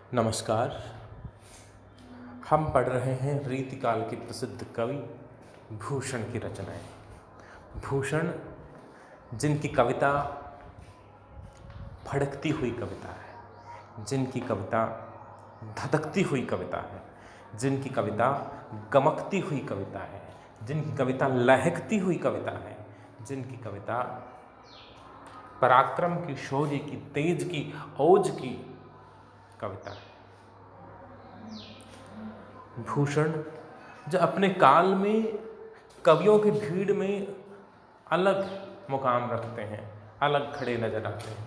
नमस्कार। हम पढ़ रहे हैं रीतिकाल के प्रसिद्ध कवि भूषण की रचनाएं। भूषण जिनकी कविता भड़कती हुई कविता है, जिनकी कविता धधकती हुई कविता है, जिनकी कविता गमकती हुई कविता है, जिनकी कविता लहकती हुई कविता है, जिनकी कविता पराक्रम की, शौर्य की, तेज की, ओज की कविता है। भूषण जो अपने काल में कवियों की भीड़ में अलग मुकाम रखते हैं, अलग खड़े नजर आते हैं,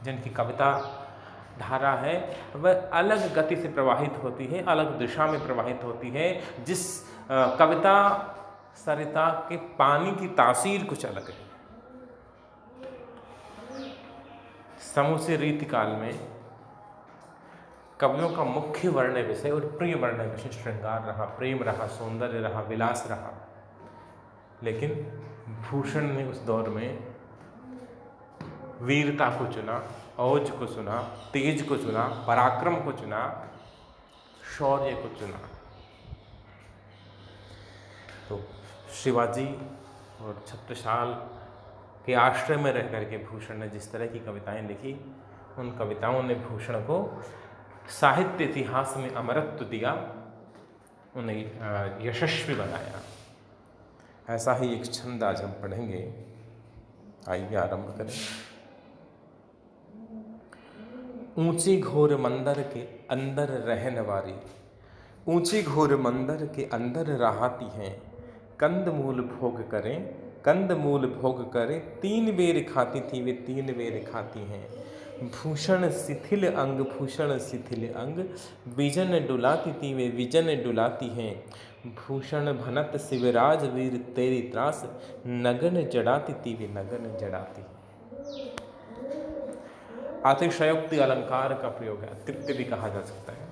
जिनकी कविता धारा है वह अलग गति से प्रवाहित होती है, अलग दिशा में प्रवाहित होती है। जिस कविता सरिता के पानी की तासीर कुछ अलग है। समूचे रीतिकाल में कवियों का मुख्य वर्ण विषय और प्रिय वर्ण विषय श्रृंगार रहा, प्रेम रहा, सौंदर्य रहा, विलास रहा। लेकिन भूषण ने उस दौर में वीरता को चुना, औज को चुना, तेज को चुना, पराक्रम को चुना, शौर्य को चुना। तो शिवाजी और छत्रसाल के आश्रय में रह करके भूषण ने जिस तरह की कविताएं लिखी, उन कविताओं ने भूषण को साहित्य इतिहास में अमरत्व दिया, उन्हें यशस्वी बनाया। ऐसा ही एक छंद आज हम पढ़ेंगे। आइए आरंभ करें। ऊंची घोर मंदिर के अंदर रहने वाली, ऊंची घोर मंदिर के अंदर रहाती हैं, कंद मूल भोग करें, कंद मूल भोग करें, 3 बेर खाती थी वे 3 बेर खाती हैं। भूषण शिथिल अंग, भूषण शिथिल अंग, विजन डुलाती थी वे विजन डुलाती हैं। भूषण भनत शिवराज वीर तेरी त्रास, नगन जड़ाती थी वे नगन जड़ाती। अतिशयोक्ति अलंकार का प्रयोग है, अतिरिक्त भी कहा जा सकता है।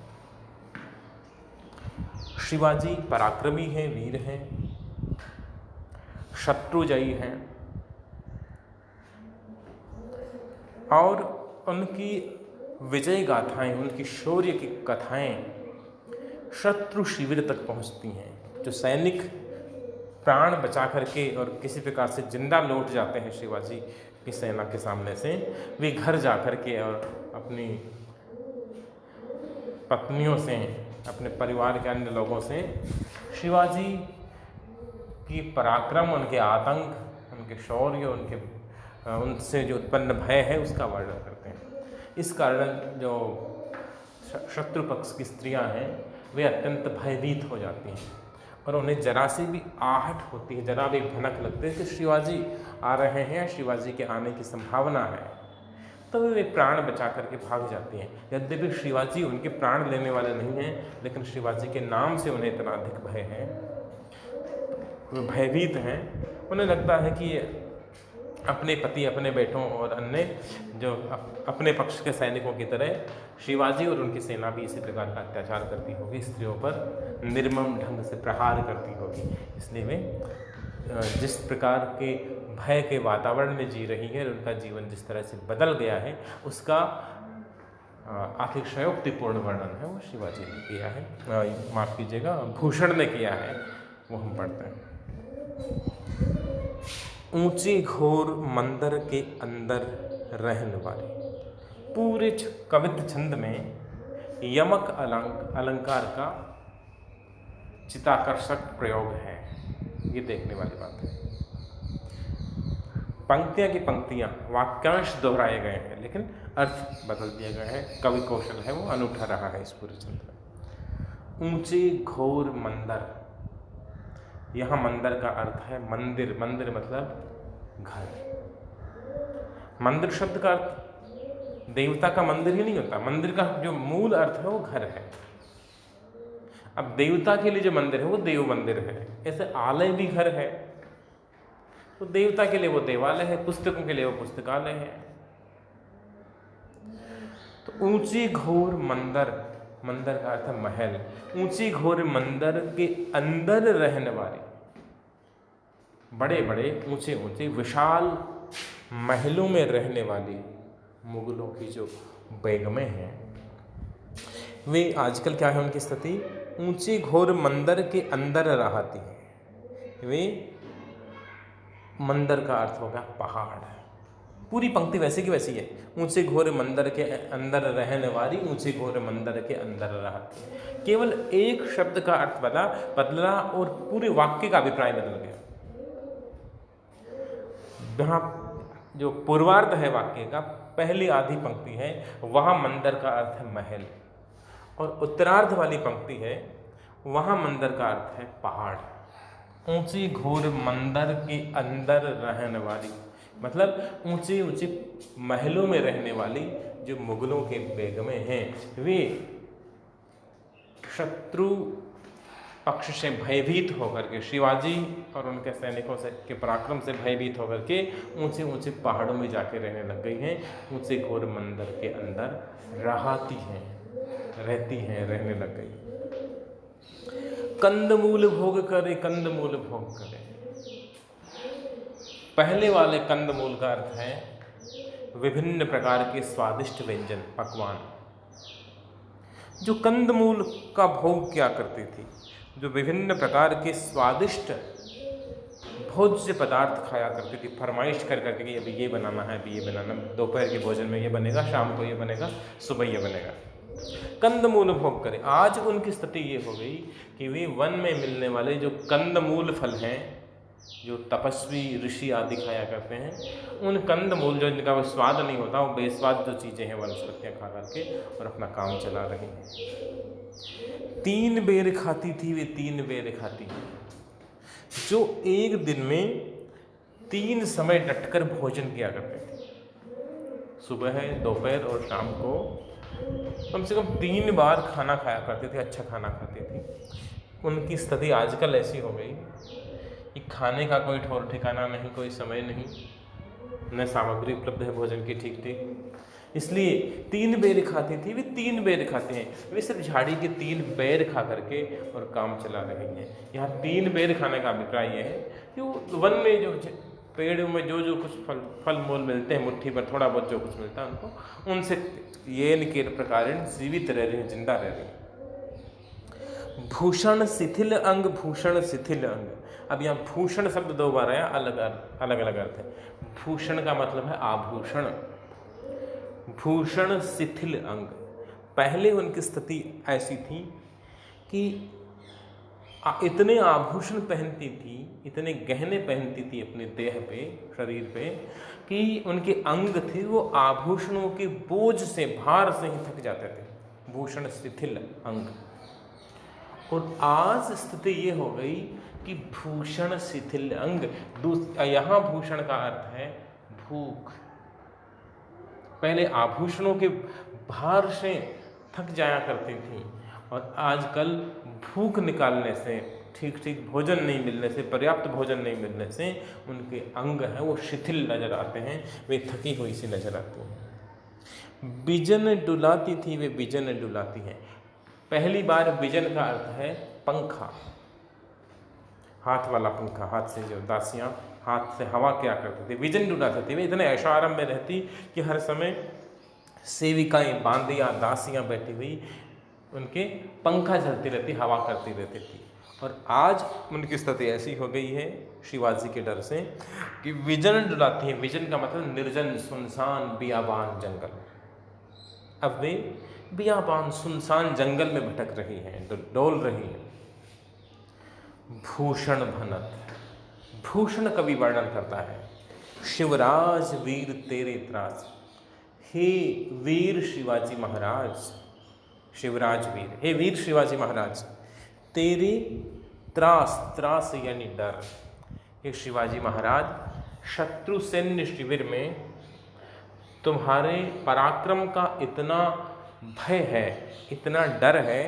शिवाजी पराक्रमी हैं, वीर हैं, शत्रुजयी हैं, और उनकी विजय गाथाएं, उनकी शौर्य की कथाएं शत्रु शिविर तक पहुंचती हैं। जो सैनिक प्राण बचा करके और किसी प्रकार से जिंदा लौट जाते हैं शिवाजी की सेना के सामने से, वे घर जा करके और अपनी पत्नियों से, अपने परिवार के अन्य लोगों से शिवाजी की पराक्रम, उनके आतंक, उनके शौर्य, उनसे जो उत्पन्न भय है उसका वर्णन करते हैं। इस कारण जो शत्रु पक्ष की स्त्रियां हैं वे अत्यंत भयभीत हो जाती हैं और उन्हें जरा से भी आहट होती है, जरा भी भनक लगती है कि शिवाजी आ रहे हैं, शिवाजी के आने की संभावना है, तो वे प्राण बचा करके भाग जाती हैं। यद्यपि शिवाजी उनके प्राण लेने वाले नहीं हैं, लेकिन शिवाजी के नाम से उन्हें इतना अधिक भय है, वे भयभीत हैं। उन्हें लगता है कि अपने पति, अपने बेटों और अन्य जो अपने पक्ष के सैनिकों की तरह शिवाजी और उनकी सेना भी इसी प्रकार का अत्याचार करती होगी, स्त्रियों पर निर्मम ढंग से प्रहार करती होगी। इसलिए वे जिस प्रकार के भय के वातावरण में जी रही है, उनका जीवन जिस तरह से बदल गया है, उसका अतिशयोक्तिपूर्ण वर्णन है वो शिवाजी ने किया है, माफ़ कीजिएगा, भूषण ने किया है, वो हम पढ़ते हैं। ऊंची घोर मंदिर के अंदर रहने वाली, पूरे कवित्त छंद में यमक अलंकार का चित्ताकर्षक प्रयोग है, ये देखने वाली बात है। पंक्तियां की पंक्तियां, वाक्यांश दोहराए गए हैं, लेकिन अर्थ बदल दिए गए हैं। कवि कौशल है वो अनूठा रहा है इस पूरे छंद में। ऊंची घोर मंदिर, यहाँ मंदिर का अर्थ है मंदिर। मंदिर मतलब घर। मंदिर शब्द का अर्थ देवता का मंदिर ही नहीं होता, मंदिर का जो मूल अर्थ है वो घर है। अब देवता के लिए जो मंदिर है वो देव मंदिर है, ऐसे आलय भी घर है, तो देवता के लिए वो देवालय है, पुस्तकों के लिए वो पुस्तकालय है। तो ऊंची घोर मंदिर, मंदिर का अर्थ है महल। ऊंची घोर मंदिर के अंदर रहने वाली, बड़े बड़े ऊंचे ऊंचे विशाल महलों में रहने वाली मुगलों की जो बेगमें हैं, वे आजकल क्या है उनकी स्थिति, ऊंचे घोर मंदिर के अंदर रहती है। वे मंदिर का अर्थ होगा पहाड़। पूरी पंक्ति वैसे की वैसी है, ऊंचे घोर मंदिर के अंदर रहने वाली, ऊंचे घोर मंदिर के अंदर रहती है। केवल एक शब्द का अर्थ बदला और पूरे वाक्य का अभिप्राय बदल गया। यहाँ जो पूर्वार्ध है वाक्य का, पहली आधी पंक्ति है, वहाँ मंदिर का अर्थ है महल, और उत्तरार्ध वाली पंक्ति है, वहाँ मंदिर का अर्थ है पहाड़। ऊंची घोर मंदिर के अंदर रहने वाली, मतलब ऊंचे ऊंचे महलों में रहने वाली जो मुगलों के बेगमें हैं, वे शत्रु पक्ष से भयभीत होकर के, शिवाजी और उनके सैनिकों से के पराक्रम से भयभीत होकर के ऊंचे ऊंचे पहाड़ों में जाके रहने लग गई हैं। ऊंचे घोर मंदिर के अंदर रहती हैं, रहने लग गई। कंदमूल भोग करे, कंदमूल भोग करे। पहले वाले कंदमूल का अर्थ है विभिन्न प्रकार के स्वादिष्ट व्यंजन, पकवान। जो कंदमूल का भोग क्या करती थी, जो विभिन्न प्रकार के स्वादिष्ट भोज्य पदार्थ खाया करती थी, फरमाइश कर करके कि अभी ये बनाना है, अभी ये बनाना, दोपहर के भोजन में ये बनेगा, शाम को ये बनेगा, सुबह ये बनेगा। कंदमूल भोग करें। आज उनकी स्थिति ये हो गई कि वे वन में मिलने वाले जो कंदमूल फल हैं, जो तपस्वी ऋषि आदि खाया करते हैं, उन कंदमूल जो इनका वो स्वाद नहीं होता, वो बेस्वाद जो चीज़ें हैं वनस्पतियाँ खा करके और अपना काम चला रही हैं। 3 बेर खाती थी वे, 3 बेर खाती हैं, जो एक दिन में 3 समय डटकर भोजन किया करते थे। सुबह, दोपहर और शाम को कम से कम 3 बार खाना खाया करते थे, अच्छा खाना खाते थे। उनकी स्थिति आजकल ऐसी हो गई कि खाने का कोई ठौर ठिकाना नहीं, कोई समय नहीं, न सामग्री उपलब्ध है भोजन की ठीक ठीक, इसलिए 3 बेर खाती थी वे, 3 बेर खाते हैं वे। सिर्फ झाड़ी के 3 बेर खा करके और काम चला रही हैं। यहाँ 3 बेर खाने का अभिप्राय यह है कि वो वन में जो पेड़ों में जो कुछ फल मूल मिलते हैं, मुट्ठी पर थोड़ा बहुत जो कुछ मिलता है उनको, उनसे ये के प्रकार जीवित रह रही, जिंदा रह रही। भूषण शिथिल अंग, भूषण शिथिल अंग। अब यहाँ भूषण शब्द 2 बार आया, अलग अलग अर्थ है। भूषण का मतलब है आभूषण, भूषण शिथिल अंग। पहले उनकी स्थिति ऐसी थी कि इतने आभूषण पहनती थी, इतने गहने पहनती थी अपने देह पे, शरीर पे, कि उनके अंग थे वो आभूषणों के बोझ से, भार से ही थक जाते थे। भूषण शिथिल अंग। और आज स्थिति ये हो गई कि भूषण शिथिल अंग। यहाँ भूषण का अर्थ है भूख। पहले आभूषणों के भार से थक जाया करती थी, और आजकल भूख निकालने से, ठीक ठीक भोजन नहीं मिलने से, पर्याप्त भोजन नहीं मिलने से उनके अंग हैं वो शिथिल नजर आते हैं, वे थकी हुई सी नजर आती हैं। बिजन डुलाती थी वे, बिजन डुलाती हैं। पहली बार बिजन का अर्थ है पंखा, हाथ वाला पंखा, हाथ से जो दासियाँ हाथ से हवा क्या करते थे, बिजन डुलाते थे। वे इतने ऐशो-आराम में रहती कि हर समय सेविकाएं, बांदियाँ, दासियाँ बैठी हुई उनके पंखा चलती रहती, हवा करती रहती थी। और आज उनकी स्थिति ऐसी हो गई है शिवाजी के डर से कि विजन डुलाती है। विजन का मतलब निर्जन, सुनसान, बियाबान जंगल। अब वे बियाबान सुनसान जंगल में भटक रही हैं, डोल रही हैं। भूषण भनत, भूषण कवि वर्णन करता है। शिवराज वीर तेरे त्रास, हे वीर शिवाजी महाराज, शिवराज वीर, हे वीर शिवाजी महाराज, तेरे त्रास, त्रास यानी डर, हे शिवाजी महाराज, शत्रु सैन्य शिविर में तुम्हारे पराक्रम का इतना भय है, इतना डर है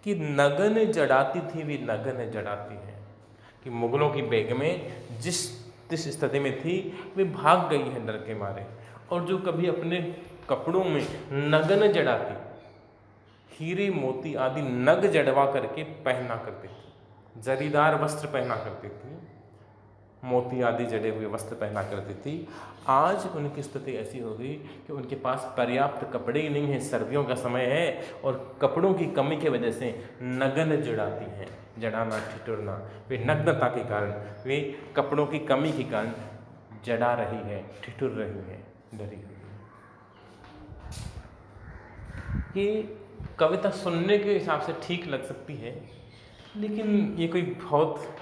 कि नगन जड़ाती थी वे, नगन जड़ाती है। कि मुगलों की बेगमें जिस स्थिति में थी वे भाग गई हैं डर के मारे, और जो कभी अपने कपड़ों में नगन जड़ाती, हीरे मोती आदि नग जड़वा करके पहना करती थी, जरीदार वस्त्र पहना करती थी, मोती आदि जड़े हुए वस्त्र पहना करती थी। आज उनकी स्थिति ऐसी हो गई कि उनके पास पर्याप्त कपड़े ही नहीं हैं, सर्दियों का समय है और कपड़ों की कमी की वजह से नग्न जड़ाती हैं। जड़ाना, ठिठुरना, वे नग्नता के कारण, वे कपड़ों की कमी के कारण जड़ा रही है, ठिठुर रही है, डरी हुई है। ये कविता सुनने के हिसाब से ठीक लग सकती है, लेकिन ये कोई बहुत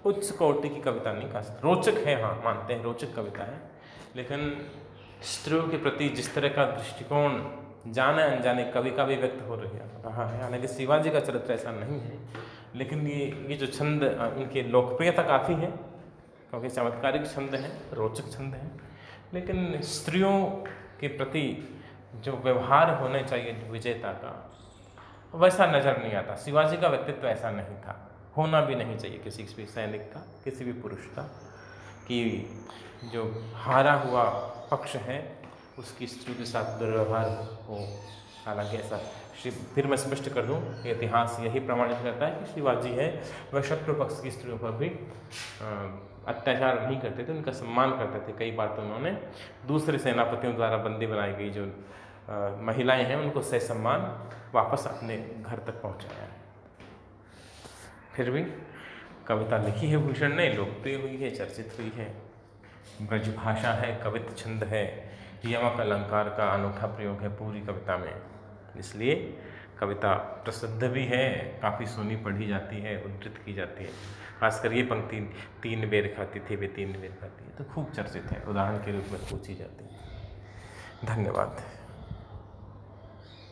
उच्च कोटि की कविता नहीं कहा सकता। रोचक है, हाँ मानते हैं रोचक कविता है, लेकिन स्त्रियों के प्रति जिस तरह का दृष्टिकोण जाने अनजाने कवि का भी व्यक्त हो रहा है, हालांकि शिवाजी का चरित्र ऐसा नहीं है, लेकिन ये जो छंद, इनकी लोकप्रियता काफ़ी है क्योंकि चमत्कारिक छंद हैं, रोचक छंद हैं, लेकिन स्त्रियों के प्रति जो व्यवहार होना चाहिए विजेता का, वैसा नज़र नहीं आता। शिवाजी का व्यक्तित्व ऐसा नहीं था, होना भी नहीं चाहिए किसी भी सैनिक का, किसी भी पुरुष का, कि जो हारा हुआ पक्ष है उसकी स्त्री के साथ दुर्व्यवहार हो। हालांकि ऐसा फिर मैं स्पष्ट कर दूं, इतिहास यही प्रमाणित करता है कि शिवाजी है वह शत्रु पक्ष की स्त्रियों पर भी अत्याचार नहीं करते थे, उनका सम्मान करते थे। कई बार तो उन्होंने दूसरे सेनापतियों द्वारा बंदी बनाई गई जो महिलाएं हैं उनको ससम्मान वापस अपने घर तक पहुंचाया है। फिर भी कविता लिखी है भूषण ने, लोकप्रिय हुई है, चर्चित हुई है, ब्रजभाषा है, कवित छंद है, यमक अलंकार का अनूठा प्रयोग है पूरी कविता में, इसलिए कविता प्रसिद्ध भी है, काफ़ी सुनी पढ़ी जाती है, उद्धृत की जाती है। खासकर ये पंक्ति 3 बेर खाती थी वे 3 बेर खाती है, तो खूब चर्चित है, उदाहरण के रूप में पूछी जाती है। धन्यवाद।